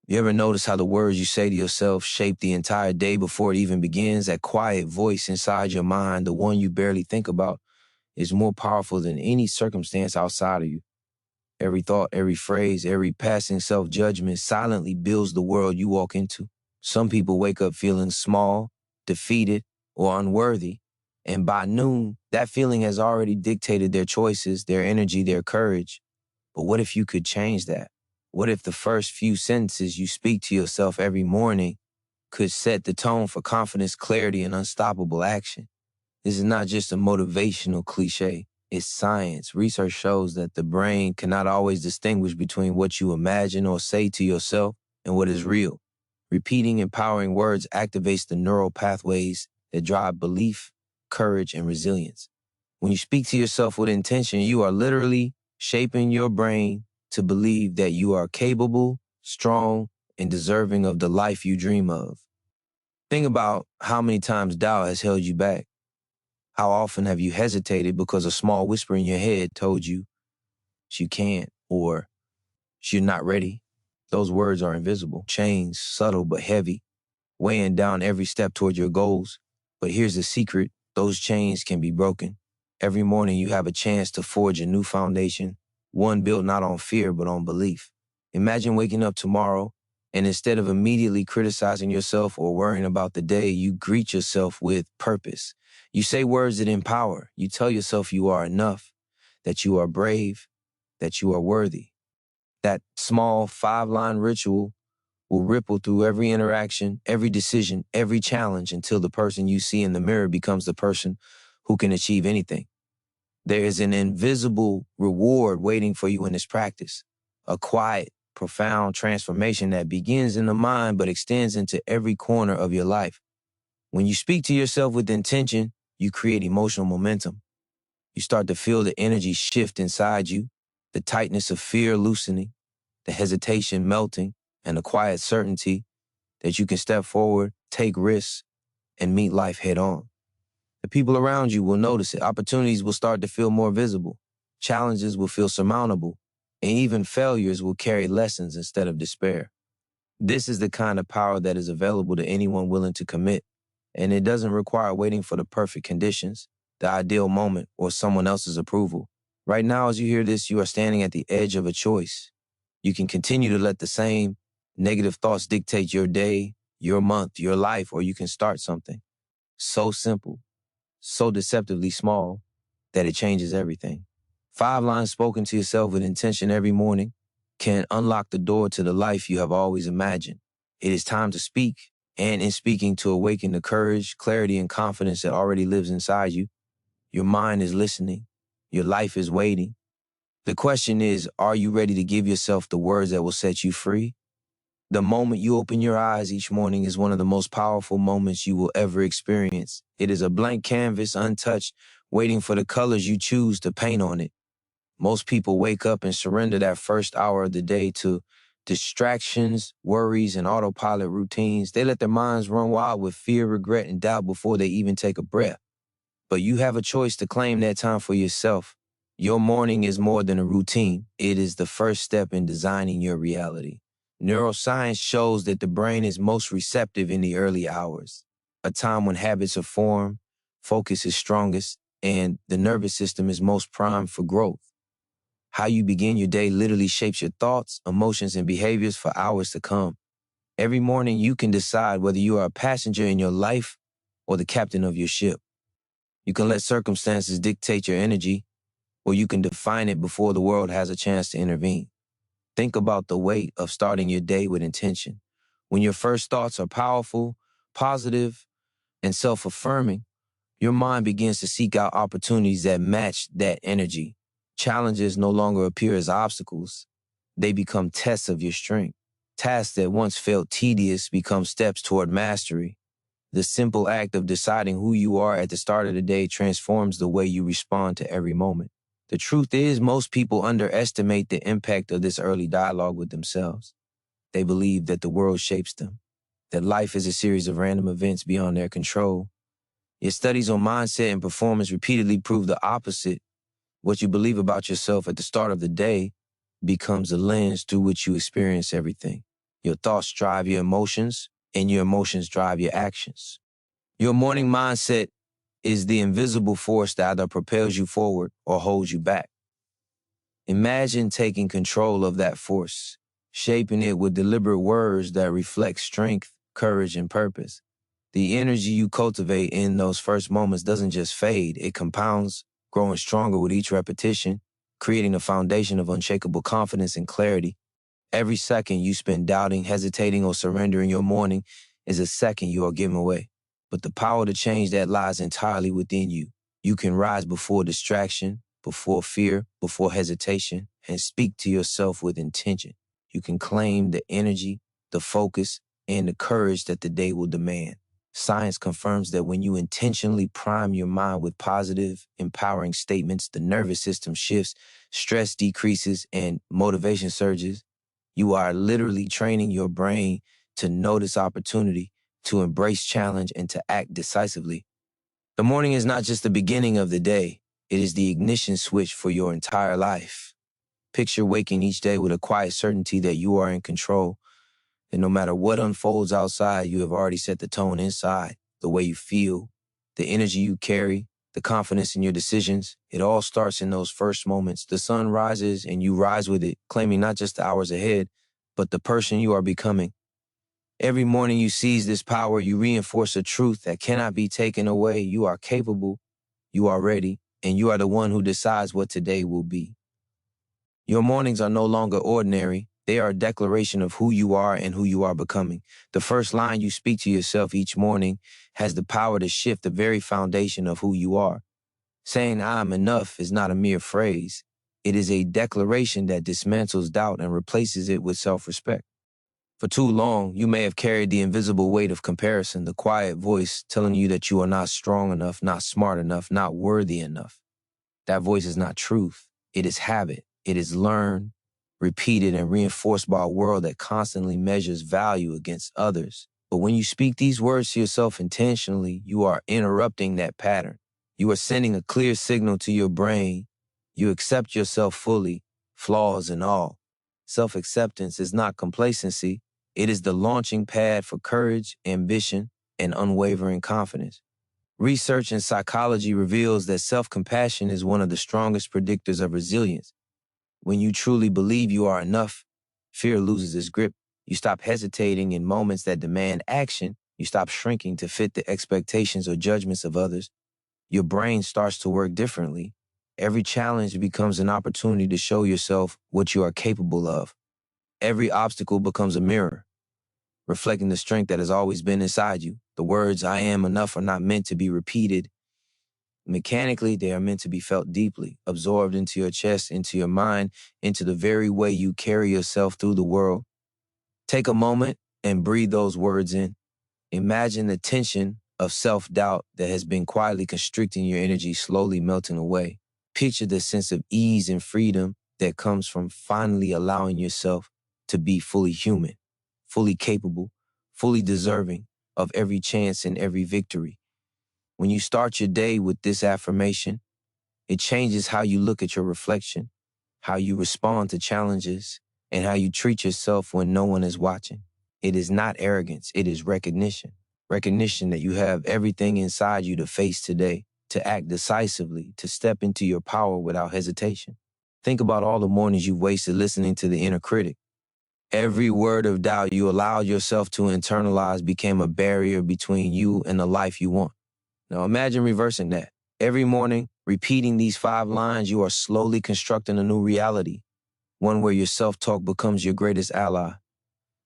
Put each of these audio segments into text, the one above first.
You ever notice how the words you say to yourself shape the entire day before it even begins? That quiet voice inside your mind, the one you barely think about, is more powerful than any circumstance outside of you. Every thought, every phrase, every passing self-judgment silently builds the world you walk into. Some people wake up feeling small, defeated, or unworthy, and by noon, that feeling has already dictated their choices, their energy, their courage. But what if you could change that? What if the first few sentences you speak to yourself every morning could set the tone for confidence, clarity, and unstoppable action? This is not just a motivational cliche. It's science. Research shows that the brain cannot always distinguish between what you imagine or say to yourself and what is real. Repeating empowering words activates the neural pathways that drive belief, courage, and resilience. When you speak to yourself with intention, you are literally shaping your brain to believe that you are capable, strong, and deserving of the life you dream of. Think about how many times doubt has held you back. How often have you hesitated because a small whisper in your head told you you can't or you're not ready? Those words are invisible, chains, subtle but heavy, weighing down every step toward your goals. But here's the secret: those chains can be broken. Every morning you have a chance to forge a new foundation, one built not on fear but on belief. Imagine waking up tomorrow and instead of immediately criticizing yourself or worrying about the day, you greet yourself with purpose. You say words that empower. You tell yourself you are enough, that you are brave, that you are worthy. That small 5-line ritual will ripple through every interaction, every decision, every challenge until the person you see in the mirror becomes the person who can achieve anything. There is an invisible reward waiting for you in this practice, a quiet, profound transformation that begins in the mind but extends into every corner of your life. When you speak to yourself with intention, you create emotional momentum. You start to feel the energy shift inside you, the tightness of fear loosening, the hesitation melting, and the quiet certainty that you can step forward, take risks, and meet life head on. The people around you will notice it. Opportunities will start to feel more visible. Challenges will feel surmountable. And even failures will carry lessons instead of despair. This is the kind of power that is available to anyone willing to commit. And it doesn't require waiting for the perfect conditions, the ideal moment, or someone else's approval. Right now, as you hear this, you are standing at the edge of a choice. You can continue to let the same negative thoughts dictate your day, your month, your life, or you can start something so simple, so deceptively small that it changes everything. 5 lines spoken to yourself with intention every morning can unlock the door to the life you have always imagined. It is time to speak, and in speaking, to awaken the courage, clarity, and confidence that already lives inside you. Your mind is listening. Your life is waiting. The question is, are you ready to give yourself the words that will set you free? The moment you open your eyes each morning is one of the most powerful moments you will ever experience. It is a blank canvas, untouched, waiting for the colors you choose to paint on it. Most people wake up and surrender that first hour of the day to distractions, worries, and autopilot routines. They let their minds run wild with fear, regret, and doubt before they even take a breath. But you have a choice to claim that time for yourself. Your morning is more than a routine. It is the first step in designing your reality. Neuroscience shows that the brain is most receptive in the early hours, a time when habits are formed, focus is strongest, and the nervous system is most primed for growth. How you begin your day literally shapes your thoughts, emotions, and behaviors for hours to come. Every morning, you can decide whether you are a passenger in your life or the captain of your ship. You can let circumstances dictate your energy, or you can define it before the world has a chance to intervene. Think about the weight of starting your day with intention. When your first thoughts are powerful, positive, and self-affirming, your mind begins to seek out opportunities that match that energy. Challenges no longer appear as obstacles. They become tests of your strength. Tasks that once felt tedious become steps toward mastery. The simple act of deciding who you are at the start of the day transforms the way you respond to every moment. The truth is, most people underestimate the impact of this early dialogue with themselves. They believe that the world shapes them, that life is a series of random events beyond their control. Yet studies on mindset and performance repeatedly prove the opposite. What you believe about yourself at the start of the day becomes the lens through which you experience everything. Your thoughts drive your emotions, and your emotions drive your actions. Your morning mindset is the invisible force that either propels you forward or holds you back. Imagine taking control of that force, shaping it with deliberate words that reflect strength, courage, and purpose. The energy you cultivate in those first moments doesn't just fade, it compounds, growing stronger with each repetition, creating a foundation of unshakable confidence and clarity. Every second you spend doubting, hesitating, or surrendering your morning is a second you are giving away. But the power to change that lies entirely within you. You can rise before distraction, before fear, before hesitation, and speak to yourself with intention. You can claim the energy, the focus, and the courage that the day will demand. Science confirms that when you intentionally prime your mind with positive, empowering statements, the nervous system shifts, stress decreases, and motivation surges. You are literally training your brain to notice opportunity, to embrace challenge, and to act decisively. The morning is not just the beginning of the day, it is the ignition switch for your entire life. Picture waking each day with a quiet certainty that you are in control, and no matter what unfolds outside, you have already set the tone inside, the way you feel, the energy you carry, the confidence in your decisions. It all starts in those first moments. The sun rises and you rise with it, claiming not just the hours ahead, but the person you are becoming. Every morning you seize this power, you reinforce a truth that cannot be taken away. You are capable, you are ready, and you are the one who decides what today will be. Your mornings are no longer ordinary. They are a declaration of who you are and who you are becoming. The first line you speak to yourself each morning has the power to shift the very foundation of who you are. Saying I am enough is not a mere phrase. It is a declaration that dismantles doubt and replaces it with self-respect. For too long, you may have carried the invisible weight of comparison, the quiet voice telling you that you are not strong enough, not smart enough, not worthy enough. That voice is not truth. It is habit. It is learned, repeated, and reinforced by a world that constantly measures value against others. But when you speak these words to yourself intentionally, you are interrupting that pattern. You are sending a clear signal to your brain. You accept yourself fully, flaws and all. Self-acceptance is not complacency. It is the launching pad for courage, ambition, and unwavering confidence. Research in psychology reveals that self-compassion is one of the strongest predictors of resilience. When you truly believe you are enough, fear loses its grip. You stop hesitating in moments that demand action. You stop shrinking to fit the expectations or judgments of others. Your brain starts to work differently. Every challenge becomes an opportunity to show yourself what you are capable of. Every obstacle becomes a mirror, reflecting the strength that has always been inside you. The words I am enough are not meant to be repeated mechanically. They are meant to be felt deeply, absorbed into your chest, into your mind, into the very way you carry yourself through the world. Take a moment and breathe those words in. Imagine the tension of self-doubt that has been quietly constricting your energy slowly melting away. Picture the sense of ease and freedom that comes from finally allowing yourself to be fully human, fully capable, fully deserving of every chance and every victory. When you start your day with this affirmation, it changes how you look at your reflection, how you respond to challenges, and how you treat yourself when no one is watching. It is not arrogance, it is recognition. Recognition that you have everything inside you to face today, to act decisively, to step into your power without hesitation. Think about all the mornings you've wasted listening to the inner critic. Every word of doubt you allowed yourself to internalize became a barrier between you and the life you want. Now imagine reversing that. Every morning, repeating these 5 lines, you are slowly constructing a new reality, one where your self-talk becomes your greatest ally.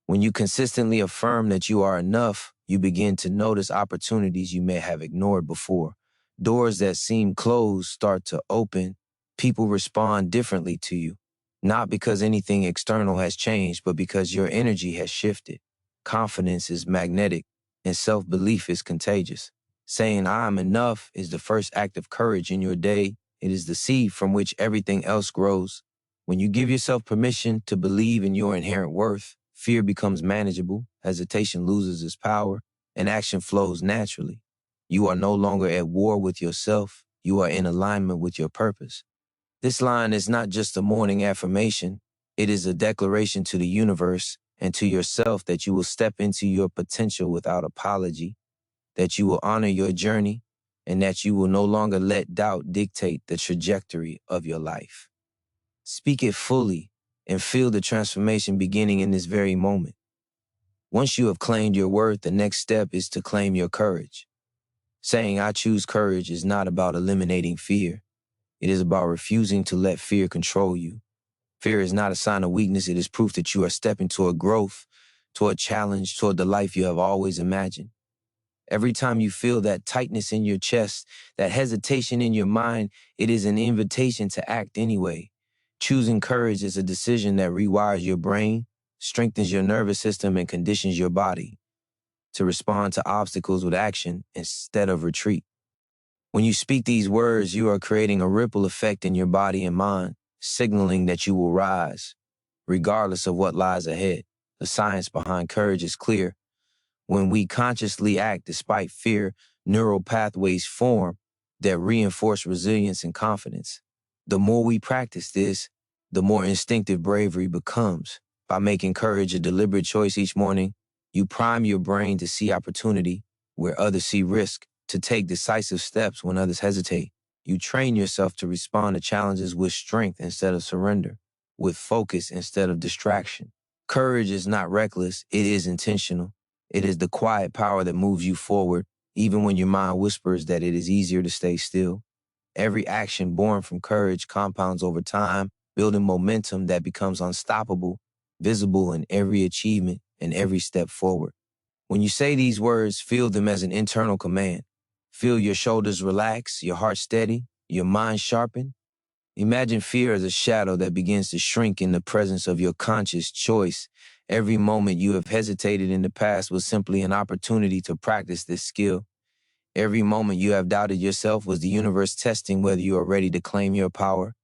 When you consistently affirm that you are enough, you begin to notice opportunities you may have ignored before. Doors that seem closed start to open. People respond differently to you, not because anything external has changed, but because your energy has shifted. Confidence is magnetic, and self-belief is contagious. Saying I am enough is the first act of courage in your day. It is the seed from which everything else grows. When you give yourself permission to believe in your inherent worth, fear becomes manageable, hesitation loses its power, and action flows naturally. You are no longer at war with yourself. You are in alignment with your purpose. This line is not just a morning affirmation. It is a declaration to the universe, and to yourself that you will step into your potential without apology, that you will honor your journey, and that you will no longer let doubt dictate the trajectory of your life. Speak it fully and feel the transformation beginning in this very moment. Once you have claimed your worth, the next step is to claim your courage. Saying I choose courage is not about eliminating fear. It is about refusing to let fear control you. Fear is not a sign of weakness. It is proof that you are stepping toward growth, toward challenge, toward the life you have always imagined. Every time you feel that tightness in your chest, that hesitation in your mind, it is an invitation to act anyway. Choosing courage is a decision that rewires your brain, strengthens your nervous system, and conditions your body to respond to obstacles with action instead of retreat. When you speak these words, you are creating a ripple effect in your body and mind, signaling that you will rise, regardless of what lies ahead. The science behind courage is clear. When we consciously act despite fear, neural pathways form that reinforce resilience and confidence. The more we practice this, the more instinctive bravery becomes. By making courage a deliberate choice each morning, you prime your brain to see opportunity where others see risk, to take decisive steps when others hesitate. You train yourself to respond to challenges with strength instead of surrender, with focus instead of distraction. Courage is not reckless, it is intentional. It is the quiet power that moves you forward, even when your mind whispers that it is easier to stay still. Every action born from courage compounds over time, building momentum that becomes unstoppable, visible in every achievement and every step forward. When you say these words, feel them as an internal command. Feel your shoulders relax, your heart steady, your mind sharpen. Imagine fear as a shadow that begins to shrink in the presence of your conscious choice. Every moment you have hesitated in the past was simply an opportunity to practice this skill. Every moment you have doubted yourself was the universe testing whether you are ready to claim your power.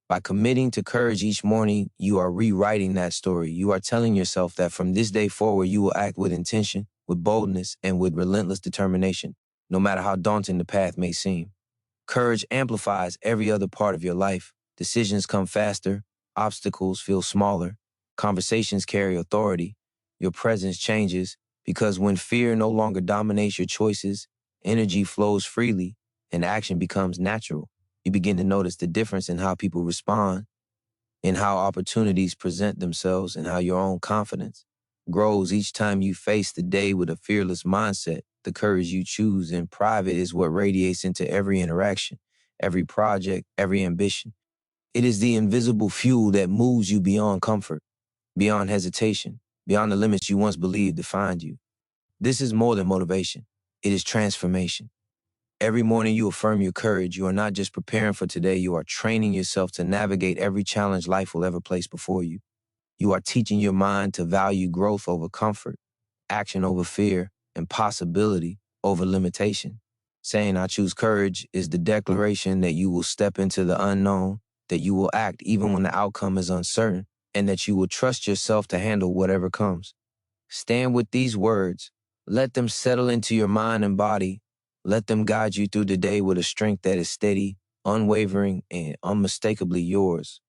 By committing to courage each morning, you are rewriting that story. You are telling yourself that from this day forward, you will act with intention, with boldness, and with relentless determination, no matter how daunting the path may seem. Courage amplifies every other part of your life. Decisions come faster, obstacles feel smaller, conversations carry authority, your presence changes, because when fear no longer dominates your choices, energy flows freely, and action becomes natural. You begin to notice the difference in how people respond, in how opportunities present themselves, and how your own confidence grows each time you face the day with a fearless mindset. The courage you choose in private is what radiates into every interaction, every project, every ambition. It is the invisible fuel that moves you beyond comfort, beyond hesitation, beyond the limits you once believed defined you. This is more than motivation. It is transformation. Every morning you affirm your courage. You are not just preparing for today, you are training yourself to navigate every challenge life will ever place before you. You are teaching your mind to value growth over comfort, action over fear, and possibility over limitation. Saying I choose courage is the declaration that you will step into the unknown, that you will act even when the outcome is uncertain, and that you will trust yourself to handle whatever comes. Stand with these words. Let them settle into your mind and body. Let them guide you through the day with a strength that is steady, unwavering, and unmistakably yours.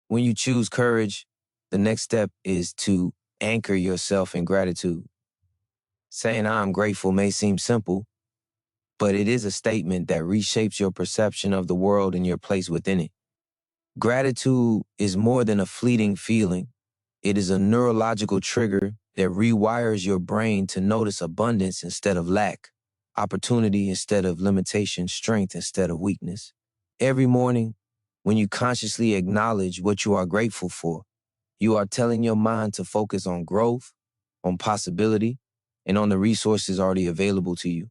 When you choose courage, the next step is to anchor yourself in gratitude. Saying I'm grateful may seem simple, but it is a statement that reshapes your perception of the world and your place within it. Gratitude is more than a fleeting feeling. It is a neurological trigger that rewires your brain to notice abundance instead of lack, opportunity instead of limitation, strength instead of weakness. Every morning, when you consciously acknowledge what you are grateful for, you are telling your mind to focus on growth, on possibility, and on the resources already available to you.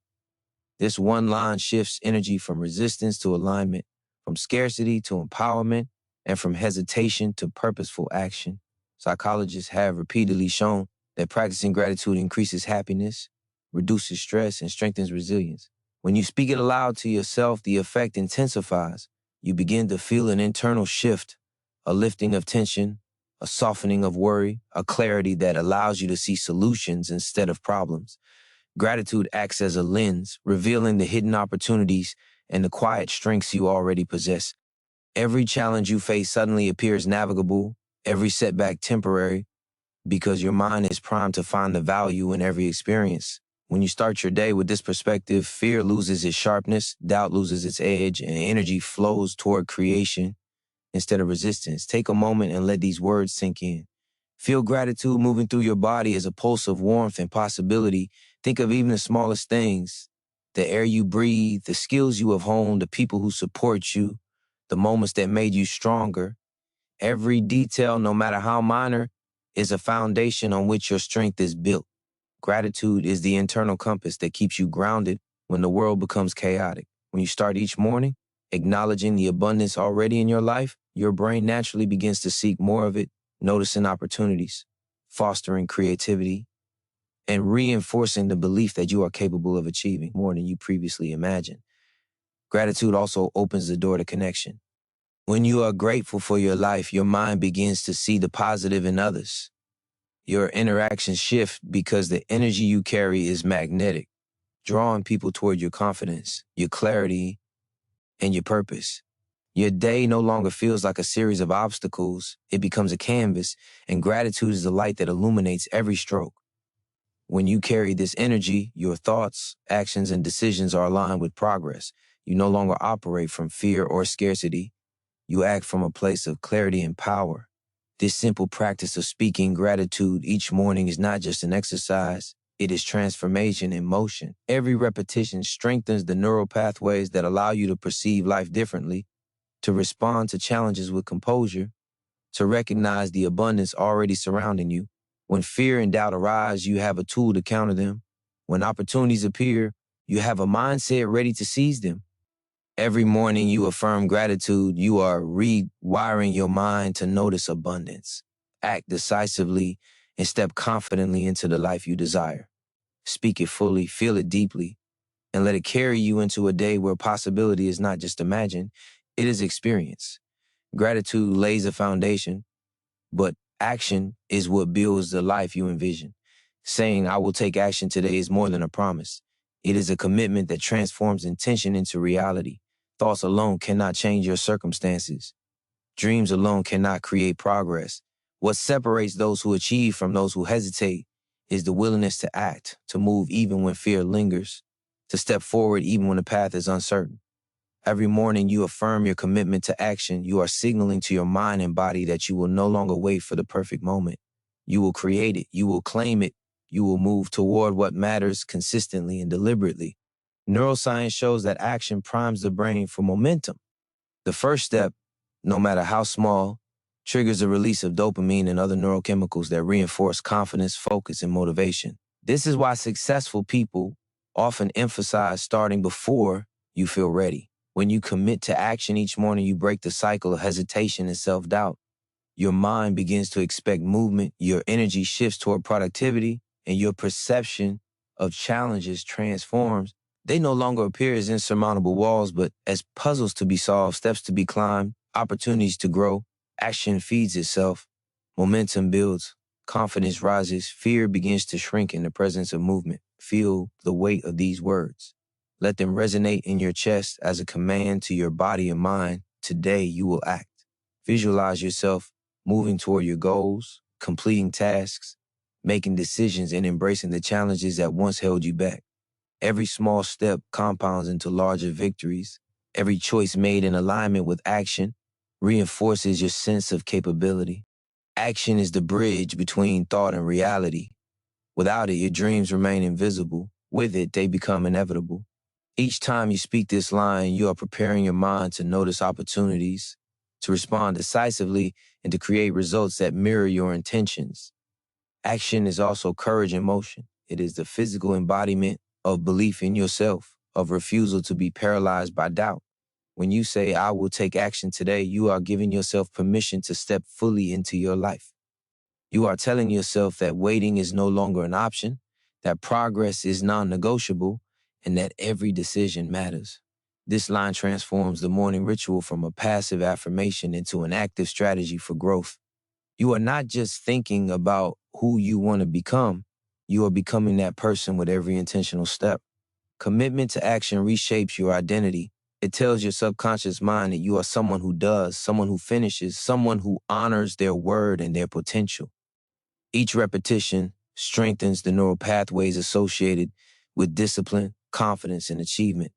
This one line shifts energy from resistance to alignment, from scarcity to empowerment, and from hesitation to purposeful action. Psychologists have repeatedly shown that practicing gratitude increases happiness, reduces stress, and strengthens resilience. When you speak it aloud to yourself, the effect intensifies. You begin to feel an internal shift, a lifting of tension, a softening of worry, a clarity that allows you to see solutions instead of problems. Gratitude acts as a lens, revealing the hidden opportunities and the quiet strengths you already possess. Every challenge you face suddenly appears navigable, every setback temporary, because your mind is primed to find the value in every experience. When you start your day with this perspective, fear loses its sharpness, doubt loses its edge, and energy flows toward creation instead of resistance. Take a moment and let these words sink in. Feel gratitude moving through your body as a pulse of warmth and possibility. Think of even the smallest things: the air you breathe, the skills you have honed, the people who support you, the moments that made you stronger. Every detail, no matter how minor, is a foundation on which your strength is built. Gratitude is the internal compass that keeps you grounded when the world becomes chaotic. When you start each morning, acknowledging the abundance already in your life, your brain naturally begins to seek more of it, noticing opportunities, fostering creativity, and reinforcing the belief that you are capable of achieving more than you previously imagined. Gratitude also opens the door to connection. When you are grateful for your life, your mind begins to see the positive in others. Your interactions shift because the energy you carry is magnetic, drawing people toward your confidence, your clarity, and your purpose. Your day no longer feels like a series of obstacles. It becomes a canvas, and gratitude is the light that illuminates every stroke. When you carry this energy, your thoughts, actions, and decisions are aligned with progress. You no longer operate from fear or scarcity. You act from a place of clarity and power. This simple practice of speaking gratitude each morning is not just an exercise, it is transformation in motion. Every repetition strengthens the neural pathways that allow you to perceive life differently, to respond to challenges with composure, to recognize the abundance already surrounding you. When fear and doubt arise, you have a tool to counter them. When opportunities appear, you have a mindset ready to seize them. Every morning you affirm gratitude, you are rewiring your mind to notice abundance. Act decisively and step confidently into the life you desire. Speak it fully, feel it deeply, and let it carry you into a day where possibility is not just imagined, it is experienced. Gratitude lays a foundation, but action is what builds the life you envision. Saying, "I will take action today" is more than a promise. It is a commitment that transforms intention into reality. Thoughts alone cannot change your circumstances. Dreams alone cannot create progress. What separates those who achieve from those who hesitate is the willingness to act, to move even when fear lingers, to step forward even when the path is uncertain. Every morning you affirm your commitment to action. You are signaling to your mind and body that you will no longer wait for the perfect moment. You will create it. You will claim it. You will move toward what matters consistently and deliberately. Neuroscience shows that action primes the brain for momentum. The first step, no matter how small, triggers the release of dopamine and other neurochemicals that reinforce confidence, focus, and motivation. This is why successful people often emphasize starting before you feel ready. When you commit to action each morning, you break the cycle of hesitation and self-doubt. Your mind begins to expect movement, your energy shifts toward productivity, and your perception of challenges transforms. They no longer appear as insurmountable walls, but as puzzles to be solved, steps to be climbed, opportunities to grow. Action feeds itself. Momentum builds. Confidence rises. Fear begins to shrink in the presence of movement. Feel the weight of these words. Let them resonate in your chest as a command to your body and mind. Today you will act. Visualize yourself moving toward your goals, completing tasks, making decisions, and embracing the challenges that once held you back. Every small step compounds into larger victories. Every choice made in alignment with action reinforces your sense of capability. Action is the bridge between thought and reality. Without it, your dreams remain invisible. With it, they become inevitable. Each time you speak this line, you are preparing your mind to notice opportunities, to respond decisively, and to create results that mirror your intentions. Action is also courage in motion. It is the physical embodiment of belief in yourself, of refusal to be paralyzed by doubt. When you say, "I will take action today," you are giving yourself permission to step fully into your life. You are telling yourself that waiting is no longer an option, that progress is non-negotiable, and that every decision matters. This line transforms the morning ritual from a passive affirmation into an active strategy for growth. You are not just thinking about who you want to become, you are becoming that person with every intentional step. Commitment to action reshapes your identity. It tells your subconscious mind that you are someone who does, someone who finishes, someone who honors their word and their potential. Each repetition strengthens the neural pathways associated with discipline, confidence, and achievement.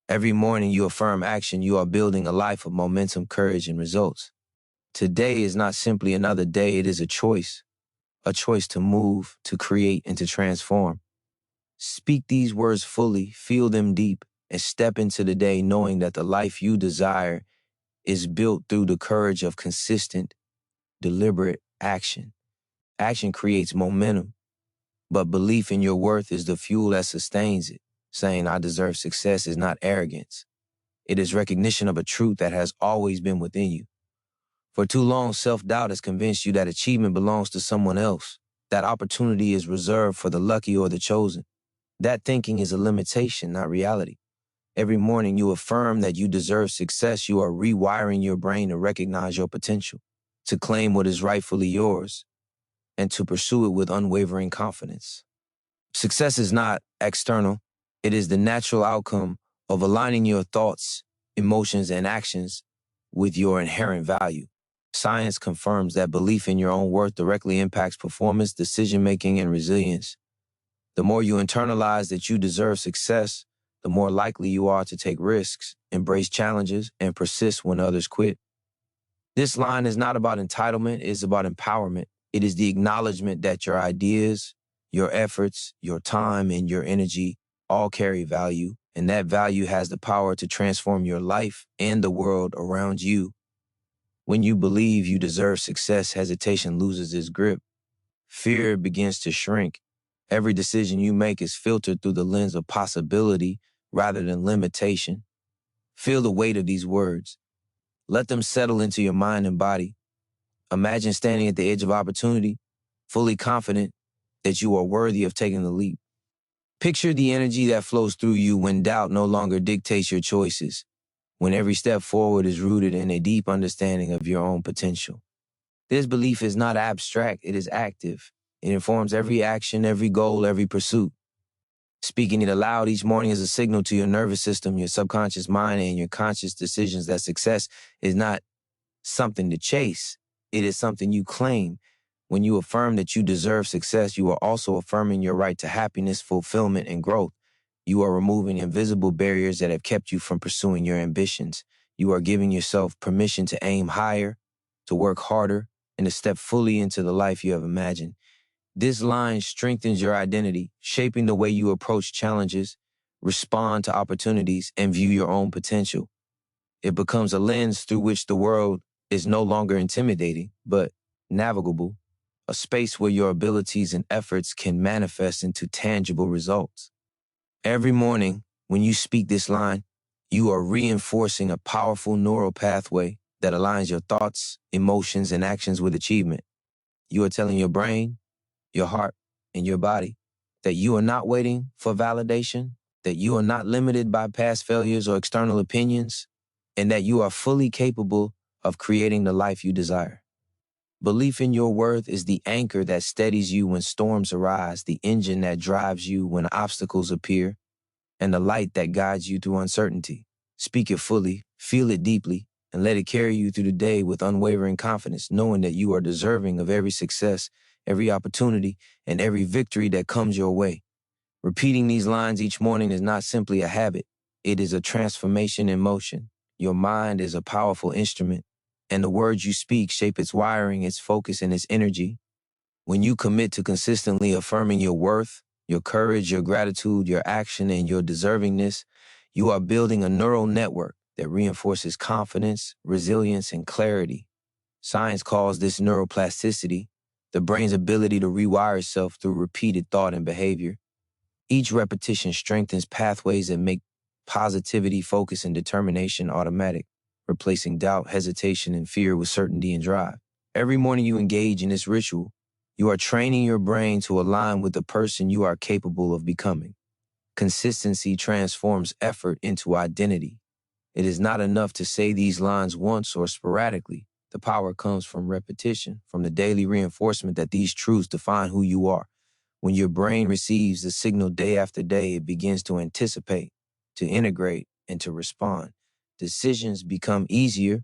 Every morning you affirm action, you are building a life of momentum, courage, and results. Today is not simply another day, it is a choice to move, to create, and to transform. Speak these words fully, feel them deep, and step into the day knowing that the life you desire is built through the courage of consistent, deliberate action. Action creates momentum, but belief in your worth is the fuel that sustains it. Saying I deserve success is not arrogance. It is recognition of a truth that has always been within you. For too long, self-doubt has convinced you that achievement belongs to someone else, that opportunity is reserved for the lucky or the chosen. That thinking is a limitation, not reality. Every morning you affirm that you deserve success, you are rewiring your brain to recognize your potential, to claim what is rightfully yours, and to pursue it with unwavering confidence. Success is not external. It is the natural outcome of aligning your thoughts, emotions, and actions with your inherent value. Science confirms that belief in your own worth directly impacts performance, decision-making, and resilience. The more you internalize that you deserve success, the more likely you are to take risks, embrace challenges, and persist when others quit. This line is not about entitlement, it's about empowerment. It is the acknowledgement that your ideas, your efforts, your time, and your energy all carry value, and that value has the power to transform your life and the world around you. When you believe you deserve success, hesitation loses its grip. Fear begins to shrink. Every decision you make is filtered through the lens of possibility rather than limitation. Feel the weight of these words. Let them settle into your mind and body. Imagine standing at the edge of opportunity, fully confident that you are worthy of taking the leap. Picture the energy that flows through you when doubt no longer dictates your choices, when every step forward is rooted in a deep understanding of your own potential. This belief is not abstract, it is active. It informs every action, every goal, every pursuit. Speaking it aloud each morning is a signal to your nervous system, your subconscious mind, and your conscious decisions that success is not something to chase. It is something you claim. When you affirm that you deserve success, you are also affirming your right to happiness, fulfillment, and growth. You are removing invisible barriers that have kept you from pursuing your ambitions. You are giving yourself permission to aim higher, to work harder, and to step fully into the life you have imagined. This line strengthens your identity, shaping the way you approach challenges, respond to opportunities, and view your own potential. It becomes a lens through which the world is no longer intimidating, but navigable, a space where your abilities and efforts can manifest into tangible results. Every morning, when you speak this line, you are reinforcing a powerful neural pathway that aligns your thoughts, emotions, and actions with achievement. You are telling your brain, your heart, and your body that you are not waiting for validation, that you are not limited by past failures or external opinions, and that you are fully capable of creating the life you desire. Belief in your worth is the anchor that steadies you when storms arise, the engine that drives you when obstacles appear, and the light that guides you through uncertainty. Speak it fully, feel it deeply, and let it carry you through the day with unwavering confidence, knowing that you are deserving of every success, every opportunity, and every victory that comes your way. Repeating these lines each morning is not simply a habit. It is a transformation in motion. Your mind is a powerful instrument, and the words you speak shape its wiring, its focus, and its energy. When you commit to consistently affirming your worth, your courage, your gratitude, your action, and your deservingness, you are building a neural network that reinforces confidence, resilience, and clarity. Science calls this neuroplasticity, the brain's ability to rewire itself through repeated thought and behavior. Each repetition strengthens pathways that make positivity, focus, and determination automatic, replacing doubt, hesitation, and fear with certainty and drive. Every morning you engage in this ritual, you are training your brain to align with the person you are capable of becoming. Consistency transforms effort into identity. It is not enough to say these lines once or sporadically. The power comes from repetition, from the daily reinforcement that these truths define who you are. When your brain receives the signal day after day, it begins to anticipate, to integrate, and to respond. Decisions become easier,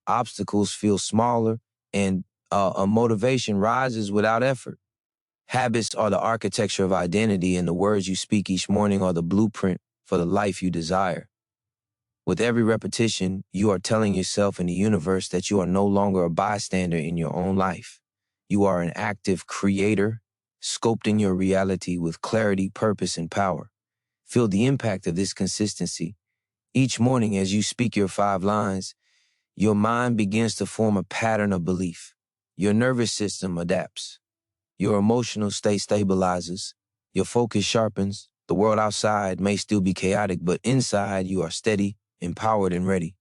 obstacles feel smaller, and A motivation rises without effort. Habits are the architecture of identity, and the words you speak each morning are the blueprint for the life you desire. With every repetition, you are telling yourself and the universe that you are no longer a bystander in your own life. You are an active creator, sculpting your reality with clarity, purpose, and power. Feel the impact of this consistency. Each morning, as you speak your 5 lines, your mind begins to form a pattern of belief. Your nervous system adapts. Your emotional state stabilizes. Your focus sharpens. The world outside may still be chaotic, but inside you are steady, empowered, and ready.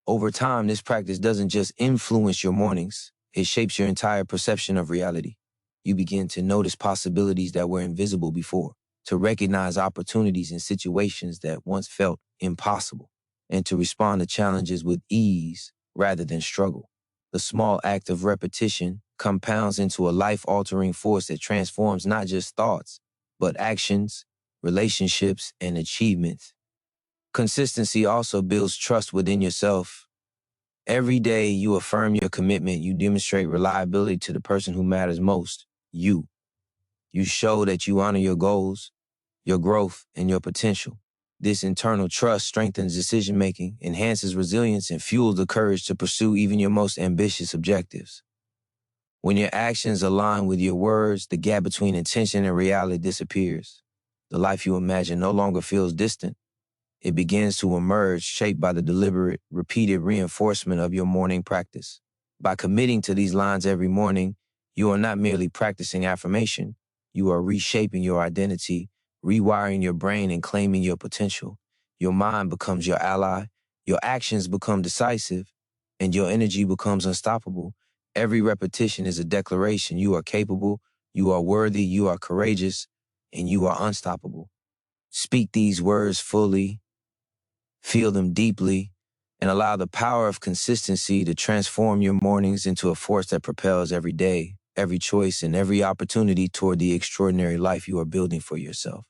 Over time, this practice doesn't just influence your mornings, it shapes your entire perception of reality. You begin to notice possibilities that were invisible before, to recognize opportunities in situations that once felt impossible, and to respond to challenges with ease rather than struggle. The small act of repetition compounds into a life-altering force that transforms not just thoughts, but actions, relationships, and achievements. Consistency also builds trust within yourself. Every day you affirm your commitment, you demonstrate reliability to the person who matters most, you. You show that you honor your goals, your growth, and your potential. This internal trust strengthens decision-making, enhances resilience, and fuels the courage to pursue even your most ambitious objectives. When your actions align with your words, the gap between intention and reality disappears. The life you imagine no longer feels distant. It begins to emerge, shaped by the deliberate, repeated reinforcement of your morning practice. By committing to these lines every morning, you are not merely practicing affirmation, you are reshaping your identity, rewiring your brain, and claiming your potential. Your mind becomes your ally, your actions become decisive, and your energy becomes unstoppable. Every repetition is a declaration: you are capable, you are worthy, you are courageous, and you are unstoppable. Speak these words fully, feel them deeply, and allow the power of consistency to transform your mornings into a force that propels every day, every choice, and every opportunity toward the extraordinary life you are building for yourself.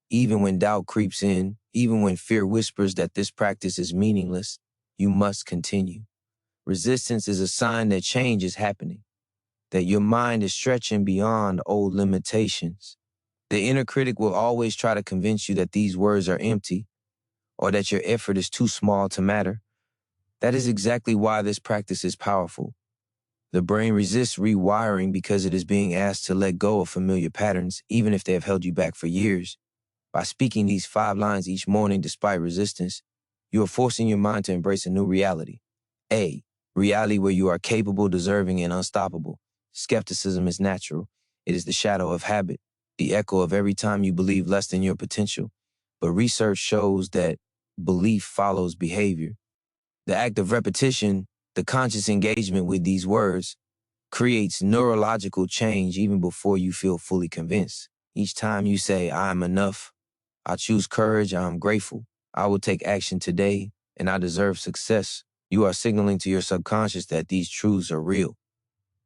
Even when doubt creeps in, even when fear whispers that this practice is meaningless, you must continue. Resistance is a sign that change is happening, that your mind is stretching beyond old limitations. The inner critic will always try to convince you that these words are empty, or that your effort is too small to matter. That is exactly why this practice is powerful. The brain resists rewiring because it is being asked to let go of familiar patterns, even if they have held you back for years. By speaking these 5 lines each morning despite resistance, you are forcing your mind to embrace a new reality. A reality where you are capable, deserving, and unstoppable. Skepticism is natural. It is the shadow of habit, the echo of every time you believe less than your potential. But research shows that belief follows behavior. The act of repetition, the conscious engagement with these words, creates neurological change even before you feel fully convinced. Each time you say, I am enough, I choose courage, I am grateful, I will take action today, and I deserve success, you are signaling to your subconscious that these truths are real.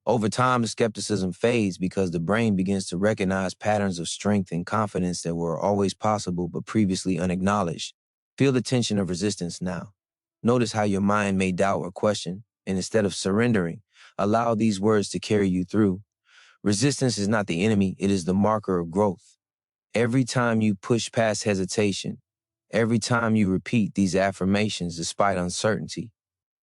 Over time, the skepticism fades because the brain begins to recognize patterns of strength and confidence that were always possible but previously unacknowledged. Feel the tension of resistance now. Notice how your mind may doubt or question, and instead of surrendering, allow these words to carry you through. Resistance is not the enemy, it is the marker of growth. Every time you push past hesitation, every time you repeat these affirmations despite uncertainty,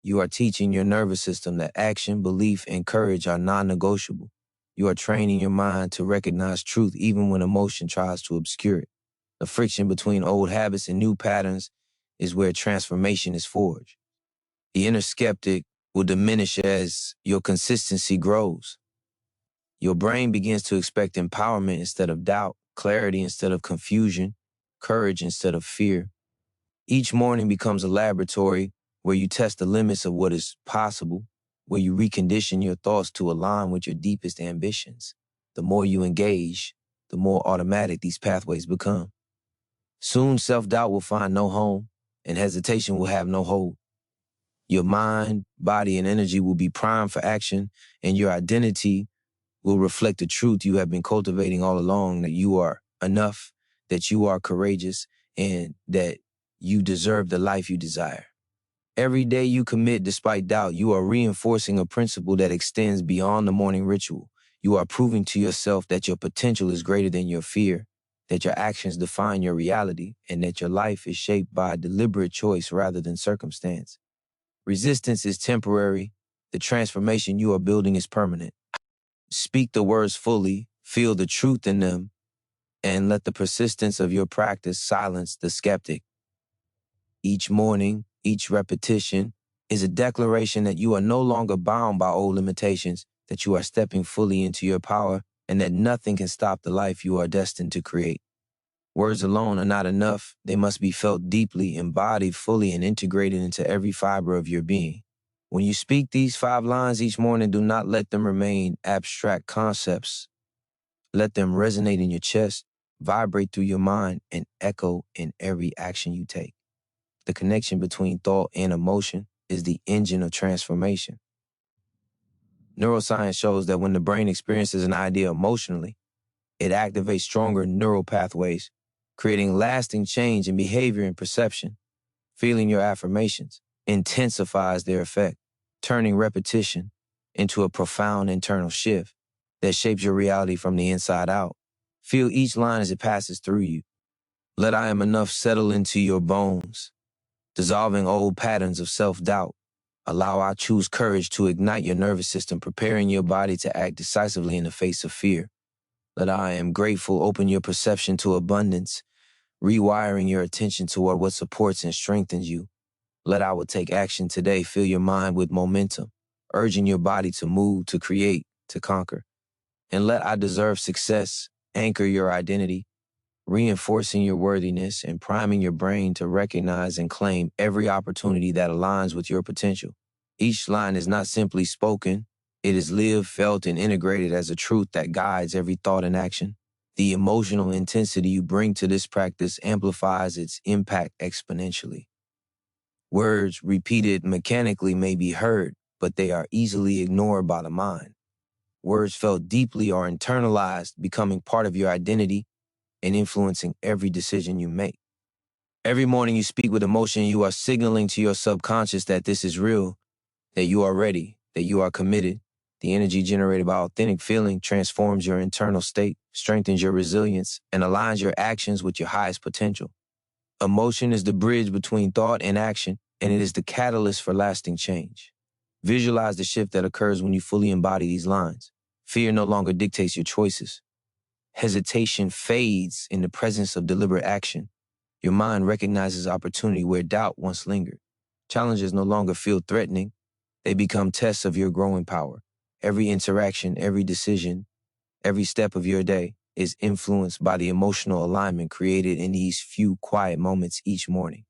you are teaching your nervous system that action, belief, and courage are non-negotiable. You are training your mind to recognize truth even when emotion tries to obscure it. The friction between old habits and new patterns is where transformation is forged. The inner skeptic will diminish as your consistency grows. Your brain begins to expect empowerment instead of doubt, clarity instead of confusion, courage instead of fear. Each morning becomes a laboratory where you test the limits of what is possible, where you recondition your thoughts to align with your deepest ambitions. The more you engage, the more automatic these pathways become. Soon, self-doubt will find no home, and hesitation will have no hold. Your mind, body, and energy will be primed for action, and your identity will reflect the truth you have been cultivating all along, that you are enough, that you are courageous, and that you deserve the life you desire. Every day you commit despite doubt, you are reinforcing a principle that extends beyond the morning ritual. You are proving to yourself that your potential is greater than your fear, that your actions define your reality, and that your life is shaped by a deliberate choice rather than circumstance. Resistance is temporary. The transformation you are building is permanent. Speak the words fully, feel the truth in them, and let the persistence of your practice silence the skeptic. Each morning, each repetition is a declaration that you are no longer bound by old limitations, that you are stepping fully into your power, and that nothing can stop the life you are destined to create. Words alone are not enough. They must be felt deeply, embodied fully, and integrated into every fiber of your being. When you speak these 5 lines each morning, do not let them remain abstract concepts. Let them resonate in your chest, vibrate through your mind, and echo in every action you take. The connection between thought and emotion is the engine of transformation. Neuroscience shows that when the brain experiences an idea emotionally, it activates stronger neural pathways, creating lasting change in behavior and perception. Feeling your affirmations intensifies their effect, turning repetition into a profound internal shift that shapes your reality from the inside out. Feel each line as it passes through you. Let I am enough settle into your bones, dissolving old patterns of self-doubt. Allow I choose courage to ignite your nervous system, preparing your body to act decisively in the face of fear. Let I am grateful open your perception to abundance, rewiring your attention toward what supports and strengthens you. Let I will take action today, fill your mind with momentum, urging your body to move, to create, to conquer. And let I deserve success, anchor your identity, reinforcing your worthiness and priming your brain to recognize and claim every opportunity that aligns with your potential. Each line is not simply spoken, it is lived, felt, and integrated as a truth that guides every thought and action. The emotional intensity you bring to this practice amplifies its impact exponentially. Words repeated mechanically may be heard, but they are easily ignored by the mind. Words felt deeply are internalized, becoming part of your identity and influencing every decision you make. Every morning you speak with emotion, you are signaling to your subconscious that this is real, that you are ready, that you are committed. The energy generated by authentic feeling transforms your internal state, strengthens your resilience, and aligns your actions with your highest potential. Emotion is the bridge between thought and action, and it is the catalyst for lasting change. Visualize the shift that occurs when you fully embody these lines. Fear no longer dictates your choices. Hesitation fades in the presence of deliberate action. Your mind recognizes opportunity where doubt once lingered. Challenges no longer feel threatening. They become tests of your growing power. Every interaction, every decision, every step of your day is influenced by the emotional alignment created in these few quiet moments each morning.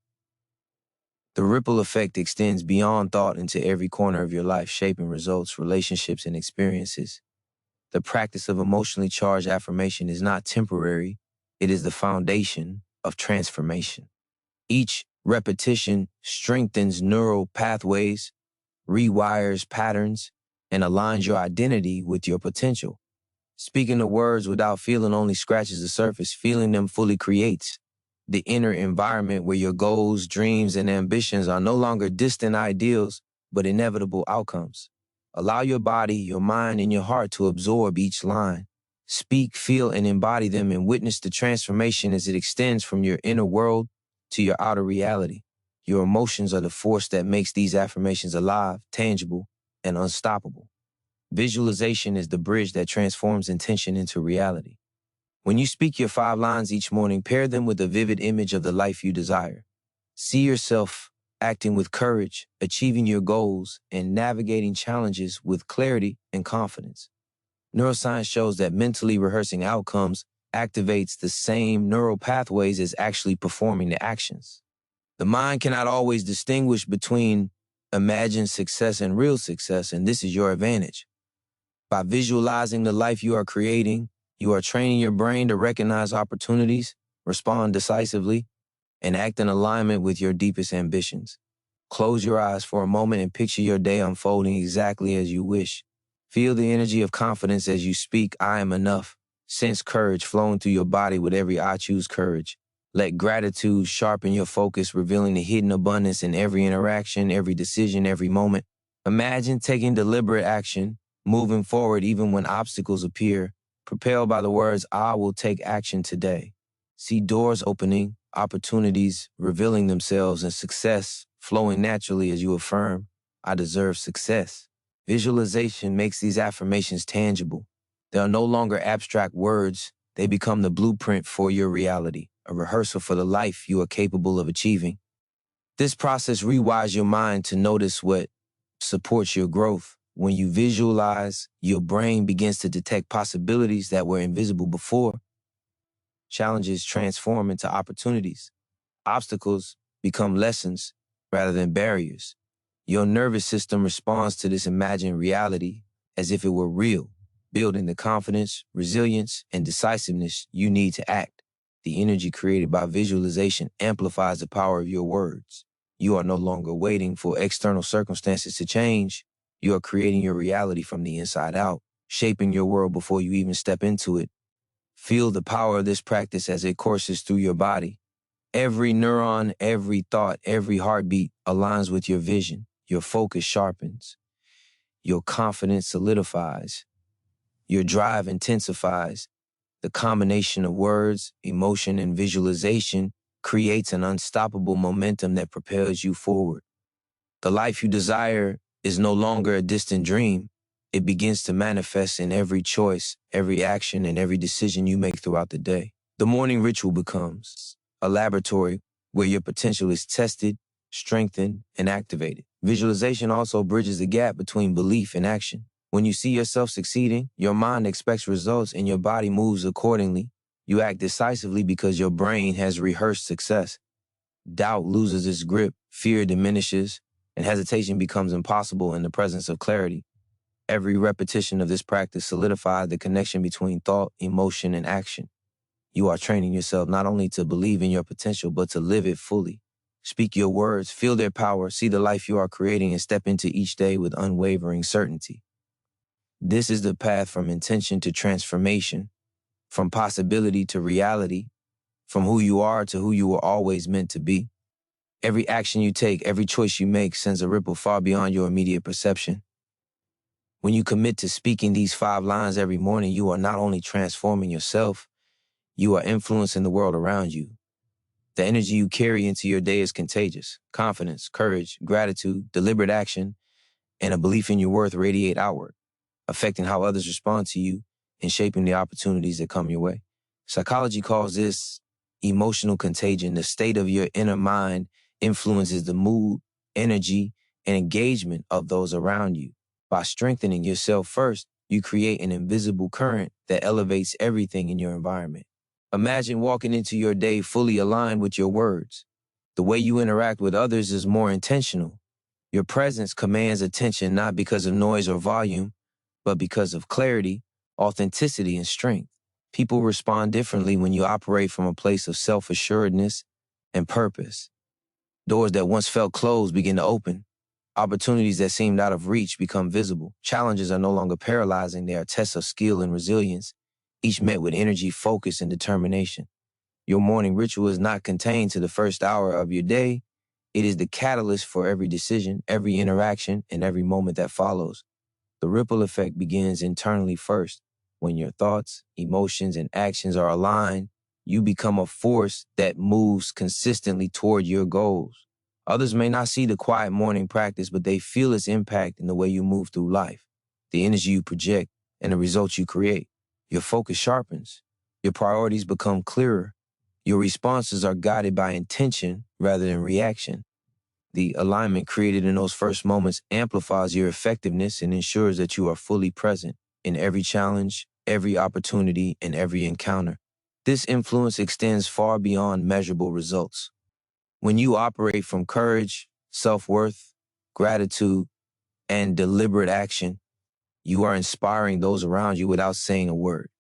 The ripple effect extends beyond thought into every corner of your life, shaping results, relationships, and experiences. The practice of emotionally charged affirmation is not temporary. It is the foundation of transformation. Each repetition strengthens neural pathways, rewires patterns, and aligns your identity with your potential. Speaking the words without feeling only scratches the surface. Feeling them fully creates the inner environment where your goals, dreams, and ambitions are no longer distant ideals, but inevitable outcomes. Allow your body, your mind, and your heart to absorb each line. Speak, feel, and embody them, and witness the transformation as it extends from your inner world to your outer reality. Your emotions are the force that makes these affirmations alive, tangible, and unstoppable. Visualization is the bridge that transforms intention into reality. When you speak your 5 lines each morning, pair them with a vivid image of the life you desire. See yourself acting with courage, achieving your goals, and navigating challenges with clarity and confidence. Neuroscience shows that mentally rehearsing outcomes activates the same neural pathways as actually performing the actions. The mind cannot always distinguish between imagined success and real success, and this is your advantage. By visualizing the life you are creating, you are training your brain to recognize opportunities, respond decisively, and act in alignment with your deepest ambitions. Close your eyes for a moment and picture your day unfolding exactly as you wish. Feel the energy of confidence as you speak, I am enough. Sense courage flowing through your body with every I choose courage. Let gratitude sharpen your focus, revealing the hidden abundance in every interaction, every decision, every moment. Imagine taking deliberate action, moving forward even when obstacles appear, propelled by the words, I will take action today. See doors opening, opportunities revealing themselves, and success flowing naturally as you affirm, I deserve success. Visualization makes these affirmations tangible. They are no longer abstract words. They become the blueprint for your reality, a rehearsal for the life you are capable of achieving. This process rewires your mind to notice what supports your growth. When you visualize, your brain begins to detect possibilities that were invisible before. Challenges transform into opportunities. Obstacles become lessons rather than barriers. Your nervous system responds to this imagined reality as if it were real, building the confidence, resilience, and decisiveness you need to act. The energy created by visualization amplifies the power of your words. You are no longer waiting for external circumstances to change. You are creating your reality from the inside out, shaping your world before you even step into it. Feel the power of this practice as it courses through your body. Every neuron, every thought, every heartbeat aligns with your vision. Your focus sharpens. Your confidence solidifies. Your drive intensifies. The combination of words, emotion, and visualization creates an unstoppable momentum that propels you forward. The life you desire is no longer a distant dream. It begins to manifest in every choice, every action, and every decision you make throughout the day. The morning ritual becomes a laboratory where your potential is tested, strengthened, and activated. Visualization also bridges the gap between belief and action. When you see yourself succeeding, your mind expects results and your body moves accordingly. You act decisively because your brain has rehearsed success. Doubt loses its grip, fear diminishes, and hesitation becomes impossible in the presence of clarity. Every repetition of this practice solidifies the connection between thought, emotion, and action. You are training yourself not only to believe in your potential, but to live it fully. Speak your words, feel their power, see the life you are creating, and step into each day with unwavering certainty. This is the path from intention to transformation, from possibility to reality, from who you are to who you were always meant to be. Every action you take, every choice you make sends a ripple far beyond your immediate perception. When you commit to speaking these 5 lines every morning, you are not only transforming yourself, you are influencing the world around you. The energy you carry into your day is contagious. Confidence, courage, gratitude, deliberate action, and a belief in your worth radiate outward, affecting how others respond to you and shaping the opportunities that come your way. Psychology calls this emotional contagion. The state of your inner mind influences the mood, energy, and engagement of those around you. By strengthening yourself first, you create an invisible current that elevates everything in your environment. Imagine walking into your day fully aligned with your words. The way you interact with others is more intentional. Your presence commands attention not because of noise or volume, but because of clarity, authenticity, and strength. People respond differently when you operate from a place of self-assuredness and purpose. Doors that once felt closed begin to open. Opportunities that seemed out of reach become visible. Challenges are no longer paralyzing. They are tests of skill and resilience, each met with energy, focus, and determination. Your morning ritual is not contained to the first hour of your day. It is the catalyst for every decision, every interaction, and every moment that follows. The ripple effect begins internally first. When your thoughts, emotions, and actions are aligned, you become a force that moves consistently toward your goals. Others may not see the quiet morning practice, but they feel its impact in the way you move through life, the energy you project, and the results you create. Your focus sharpens. Your priorities become clearer. Your responses are guided by intention rather than reaction. The alignment created in those first moments amplifies your effectiveness and ensures that you are fully present in every challenge, every opportunity, and every encounter. This influence extends far beyond measurable results. When you operate from courage, self-worth, gratitude, and deliberate action, you are inspiring those around you without saying a word.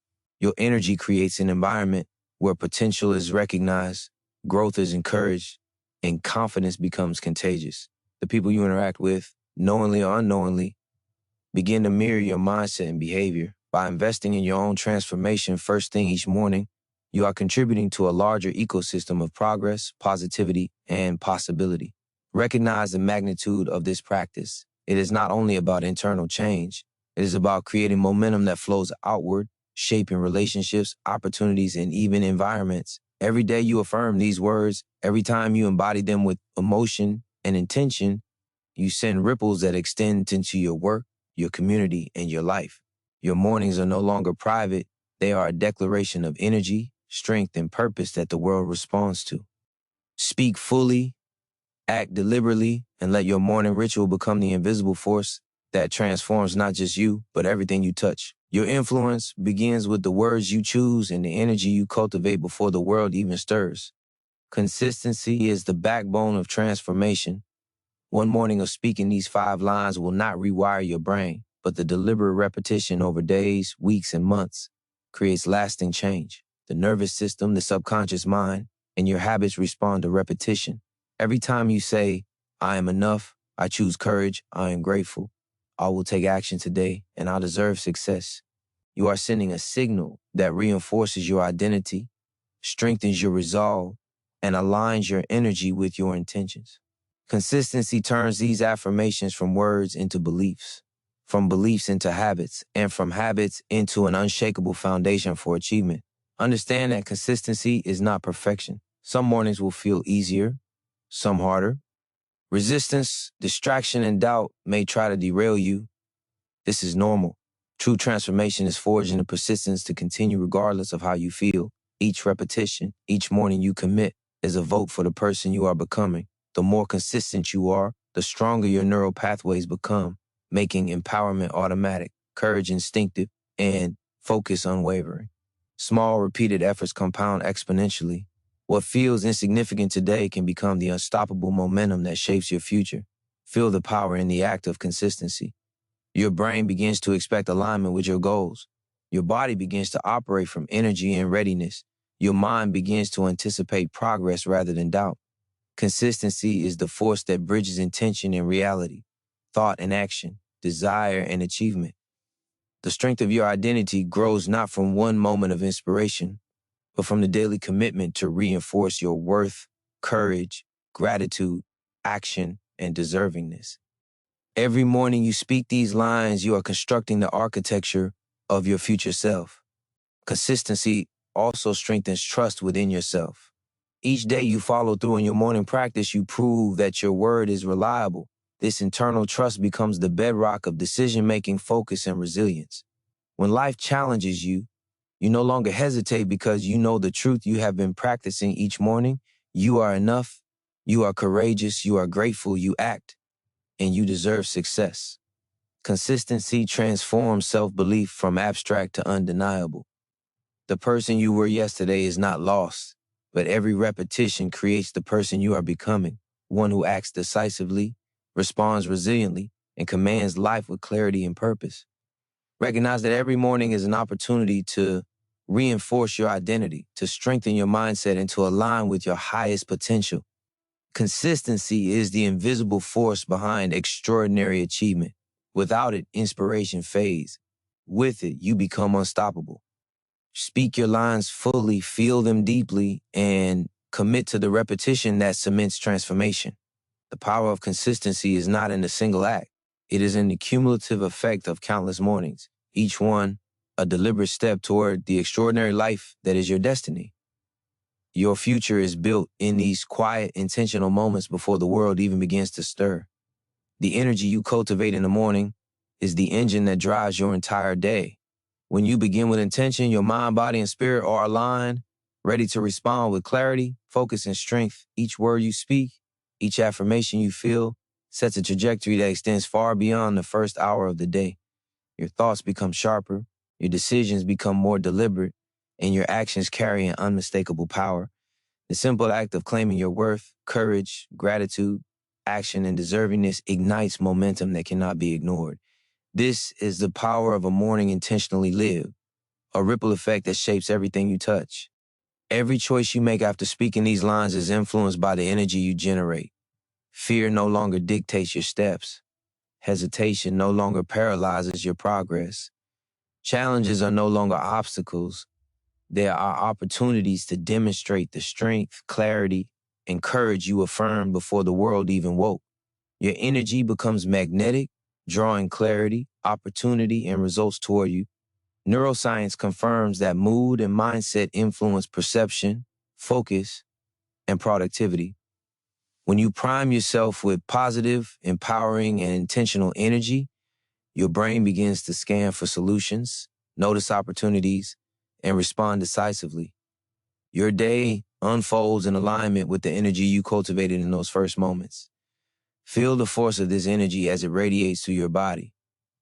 Your energy creates an environment where potential is recognized, growth is encouraged, and confidence becomes contagious. The people you interact with, knowingly or unknowingly, begin to mirror your mindset and behavior. By investing in your own transformation first thing each morning, You are contributing to a larger ecosystem of progress, positivity, and possibility. Recognize the magnitude of this practice. It is not only about internal change, it is about creating momentum that flows outward, shaping relationships, opportunities, and even environments. Every day you affirm these words, every time you embody them with emotion and intention, you send ripples that extend into your work, your community, and your life. Your mornings are no longer private. They are a declaration of energy, strength, and purpose that the world responds to. Speak fully, act deliberately, and let your morning ritual become the invisible force that transforms not just you, but everything you touch. Your influence begins with the words you choose and the energy you cultivate before the world even stirs. Consistency is the backbone of transformation. One morning of speaking these 5 lines will not rewire your brain, but the deliberate repetition over days, weeks, and months creates lasting change. The nervous system, the subconscious mind, and your habits respond to repetition. Every time you say, I am enough, I choose courage, I am grateful, I will take action today, and I deserve success, you are sending a signal that reinforces your identity, strengthens your resolve, and aligns your energy with your intentions. Consistency turns these affirmations from words into beliefs, from beliefs into habits, and from habits into an unshakable foundation for achievement. Understand that consistency is not perfection. Some mornings will feel easier, some harder. Resistance, distraction, and doubt may try to derail you. This is normal. True transformation is forged in the persistence to continue regardless of how you feel. Each repetition, each morning you commit is a vote for the person you are becoming. The more consistent you are, the stronger your neural pathways become, making empowerment automatic, courage instinctive, and focus unwavering. Small, repeated efforts compound exponentially. What feels insignificant today can become the unstoppable momentum that shapes your future. Feel the power in the act of consistency. Your brain begins to expect alignment with your goals. Your body begins to operate from energy and readiness. Your mind begins to anticipate progress rather than doubt. Consistency is the force that bridges intention and reality, thought and action, desire and achievement. The strength of your identity grows not from one moment of inspiration, but from the daily commitment to reinforce your worth, courage, gratitude, action, and deservingness. Every morning you speak these lines, you are constructing the architecture of your future self. Consistency also strengthens trust within yourself. Each day you follow through in your morning practice, you prove that your word is reliable. This internal trust becomes the bedrock of decision-making, focus, and resilience. When life challenges you, you no longer hesitate because you know the truth you have been practicing each morning. You are enough, you are courageous, you are grateful, you act, and you deserve success. Consistency transforms self-belief from abstract to undeniable. The person you were yesterday is not lost, but every repetition creates the person you are becoming, one who acts decisively, responds resiliently, and commands life with clarity and purpose. Recognize that every morning is an opportunity to reinforce your identity, to strengthen your mindset, and to align with your highest potential. Consistency is the invisible force behind extraordinary achievement. Without it, inspiration fades. With it, you become unstoppable. Speak your lines fully, feel them deeply, and commit to the repetition that cements transformation. The power of consistency is not in a single act. It is in the cumulative effect of countless mornings, each one a deliberate step toward the extraordinary life that is your destiny. Your future is built in these quiet, intentional moments before the world even begins to stir. The energy you cultivate in the morning is the engine that drives your entire day. When you begin with intention, your mind, body, and spirit are aligned, ready to respond with clarity, focus, and strength. Each word you speak, each affirmation you feel, sets a trajectory that extends far beyond the first hour of the day. Your thoughts become sharper, your decisions become more deliberate, and your actions carry an unmistakable power. The simple act of claiming your worth, courage, gratitude, action, and deservingness ignites momentum that cannot be ignored. This is the power of a morning intentionally lived, a ripple effect that shapes everything you touch. Every choice you make after speaking these lines is influenced by the energy you generate. Fear no longer dictates your steps. Hesitation no longer paralyzes your progress. Challenges are no longer obstacles. There are opportunities to demonstrate the strength, clarity, and courage you affirmed before the world even woke. Your energy becomes magnetic, drawing clarity, opportunity, and results toward you. Neuroscience confirms that mood and mindset influence perception, focus, and productivity. When you prime yourself with positive, empowering, and intentional energy, your brain begins to scan for solutions, notice opportunities, and respond decisively. Your day unfolds in alignment with the energy you cultivated in those first moments. Feel the force of this energy as it radiates through your body.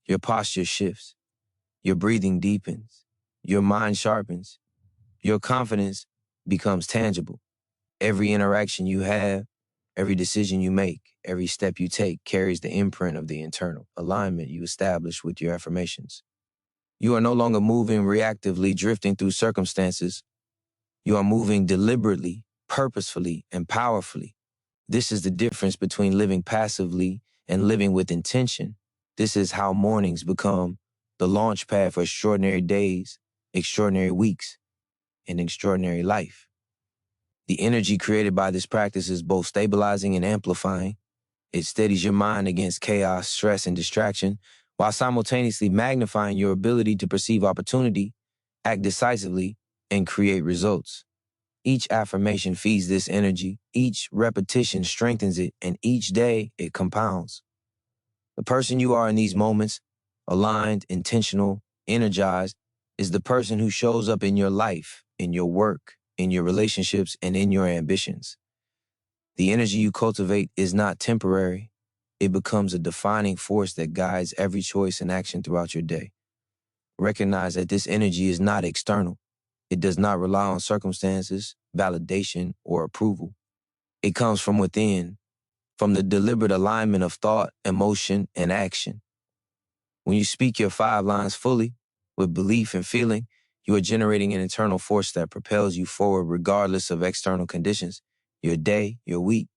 Your posture shifts. Your breathing deepens. Your mind sharpens. Your confidence becomes tangible. Every interaction you have, every decision you make, every step you take carries the imprint of the internal alignment you establish with your affirmations. You are no longer moving reactively, drifting through circumstances. You are moving deliberately, purposefully, and powerfully. This is the difference between living passively and living with intention. This is how mornings become the launch pad for extraordinary days, extraordinary weeks, and extraordinary life. The energy created by this practice is both stabilizing and amplifying. It steadies your mind against chaos, stress, and distraction, while simultaneously magnifying your ability to perceive opportunity, act decisively, and create results. Each affirmation feeds this energy, each repetition strengthens it, and each day it compounds. The person you are in these moments, aligned, intentional, energized, is the person who shows up in your life, in your work, in your relationships, and in your ambitions. The energy you cultivate is not temporary. It becomes a defining force that guides every choice and action throughout your day. Recognize that this energy is not external. It does not rely on circumstances, validation, or approval. It comes from within, from the deliberate alignment of thought, emotion, and action. When you speak your 5 lines fully, with belief and feeling, you are generating an internal force that propels you forward regardless of external conditions. Your day, your week,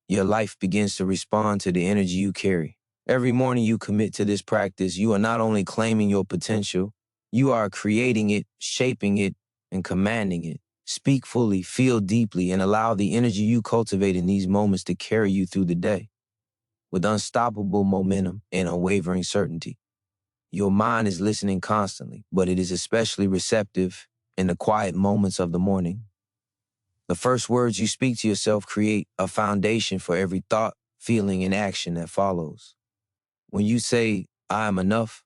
your life begins to respond to the energy you carry. Every morning you commit to this practice, you are not only claiming your potential, you are creating it, shaping it, and commanding it. Speak fully, feel deeply, and allow the energy you cultivate in these moments to carry you through the day with unstoppable momentum and unwavering certainty. Your mind is listening constantly, but it is especially receptive in the quiet moments of the morning. The first words you speak to yourself create a foundation for every thought, feeling, and action that follows. When you say, I am enough,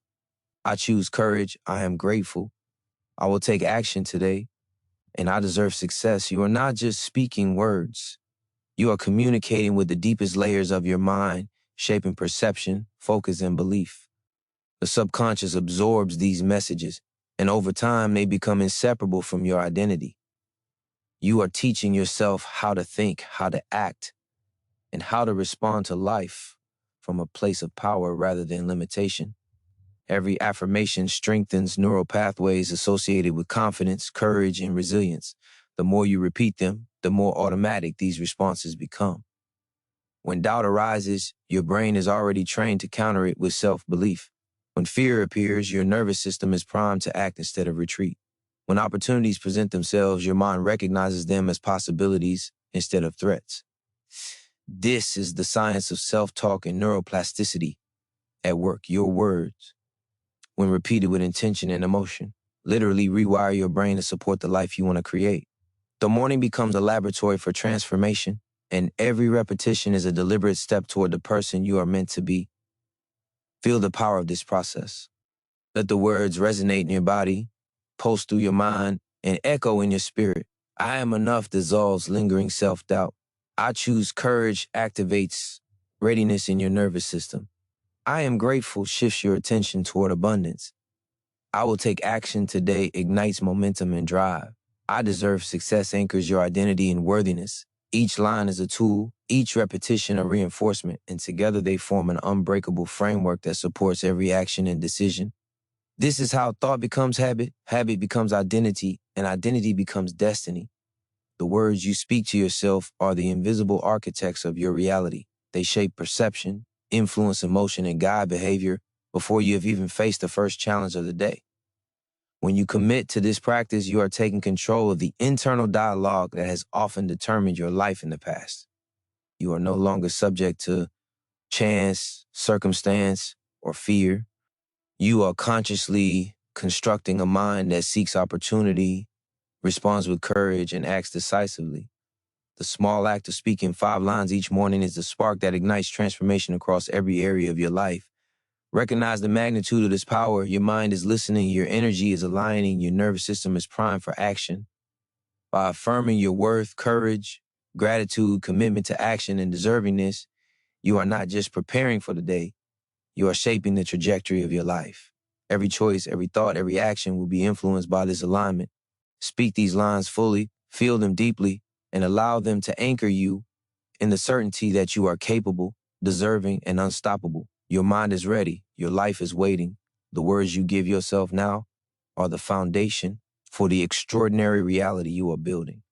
I choose courage, I am grateful, I will take action today, and I deserve success, you are not just speaking words. You are communicating with the deepest layers of your mind, shaping perception, focus, and belief. The subconscious absorbs these messages, and over time, they become inseparable from your identity. You are teaching yourself how to think, how to act, and how to respond to life from a place of power rather than limitation. Every affirmation strengthens neural pathways associated with confidence, courage, and resilience. The more you repeat them, the more automatic these responses become. When doubt arises, your brain is already trained to counter it with self-belief. When fear appears, your nervous system is primed to act instead of retreat. When opportunities present themselves, your mind recognizes them as possibilities instead of threats. This is the science of self-talk and neuroplasticity at work. Your words, when repeated with intention and emotion, literally rewire your brain to support the life you want to create. The morning becomes a laboratory for transformation, and every repetition is a deliberate step toward the person you are meant to be. Feel the power of this process. Let the words resonate in your body, pulse through your mind, and echo in your spirit. I am enough dissolves lingering self-doubt. I choose courage activates readiness in your nervous system. I am grateful shifts your attention toward abundance. I will take action today ignites momentum and drive. I deserve success anchors your identity and worthiness. Each line is a tool, each repetition a reinforcement, and together they form an unbreakable framework that supports every action and decision. This is how thought becomes habit, habit becomes identity, and identity becomes destiny. The words you speak to yourself are the invisible architects of your reality. They shape perception, influence emotion, and guide behavior before you have even faced the first challenge of the day. When you commit to this practice, you are taking control of the internal dialogue that has often determined your life in the past. You are no longer subject to chance, circumstance, or fear. You are consciously constructing a mind that seeks opportunity, responds with courage, and acts decisively. The small act of speaking 5 lines each morning is the spark that ignites transformation across every area of your life. Recognize the magnitude of this power. Your mind is listening, your energy is aligning, your nervous system is primed for action. By affirming your worth, courage, gratitude, commitment to action, and deservingness, you are not just preparing for the day, you are shaping the trajectory of your life. Every choice, every thought, every action will be influenced by this alignment. Speak these lines fully, feel them deeply, and allow them to anchor you in the certainty that you are capable, deserving, and unstoppable. Your mind is ready. Your life is waiting. The words you give yourself now are the foundation for the extraordinary reality you are building.